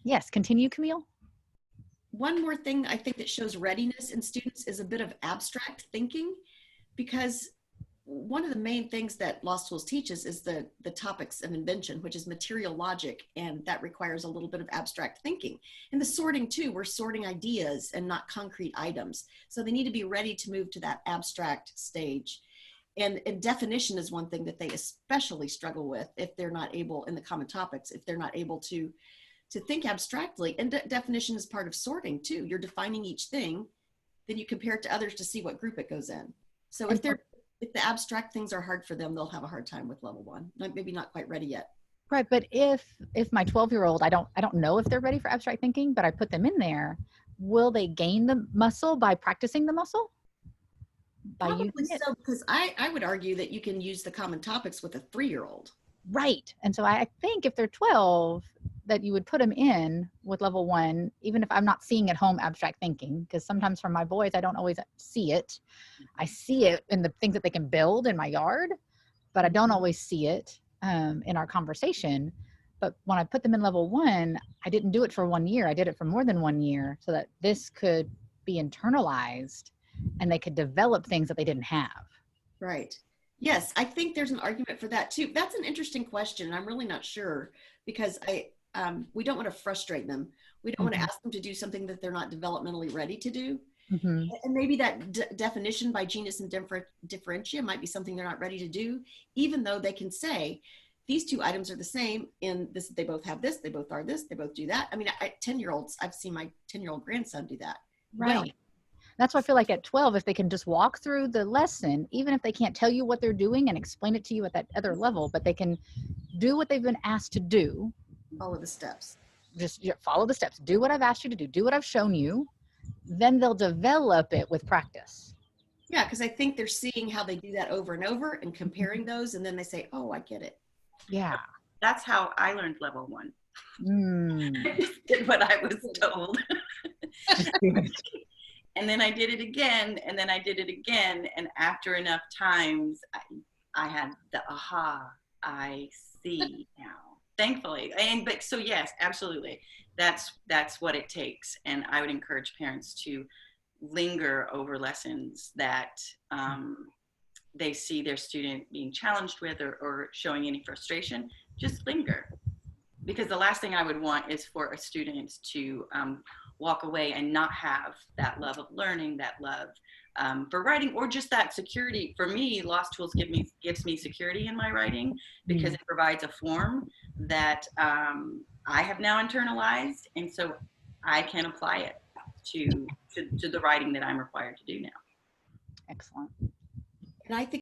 Yes, continue, Camille. One more thing I think that shows readiness in students is a bit of abstract thinking, because one of the main things that law schools teaches is the topics of invention, which is material logic, and that requires a little bit of abstract thinking. And the sorting too, we're sorting ideas and not concrete items. So they need to be ready to move to that abstract stage. And definition is one thing that they especially struggle with if they're not able, in the common topics, if they're not able to think abstractly. And definition is part of sorting too. You're defining each thing, then you compare it to others to see what group it goes in. So if the abstract things are hard for them, they'll have a hard time with level 1. Maybe not quite ready yet. Right, but if my 12-year-old, I don't know if they're ready for abstract thinking, but I put them in there, will they gain the muscle by practicing the muscle? Probably so, because I would argue that you can use the common topics with a 3-year-old. Right. And so I think if they're 12, that you would put them in with level 1, even if I'm not seeing at home abstract thinking, because sometimes for my boys, I don't always see it. I see it in the things that they can build in my yard, but I don't always see it in our conversation. But when I put them in level 1, I didn't do it for 1 year. I did it for more than 1 year so that this could be internalized and they could develop things that they didn't have. Right. Yes, I think there's an argument for that too. That's an interesting question. I'm really not sure, because we don't want to frustrate them. We don't want to ask them to do something that they're not developmentally ready to do. And maybe that definition by genus and differentia might be something they're not ready to do, even though they can say, these two items are the same in this, they both have this, they both are this, they both do that. I mean, 10-year-olds, I've seen my 10-year-old grandson do that. Right. Well, that's why I feel like at 12, if they can just walk through the lesson, even if they can't tell you what they're doing and explain it to you at that other level, but they can do what they've been asked to do. Follow the steps. Just follow the steps. Do what I've asked you to do. Do what I've shown you. Then they'll develop it with practice. Yeah, because I think they're seeing how they do that over and over and comparing those, and then they say, oh, I get it. Yeah. That's how I learned level 1. I just did what I was told. And then I did it again, and then I did it again. And after enough times, I had the aha, I see now, thankfully. But so yes, absolutely. That's what it takes. And I would encourage parents to linger over lessons that they see their student being challenged with or showing any frustration. Just linger. Because the last thing I would want is for a student to walk away and not have that love of learning, that love for writing, or just that security. For me, Lost Tools gives me security in my writing, because it provides a form that I have now internalized, and so I can apply it to the writing that I'm required to do now. Excellent. And I think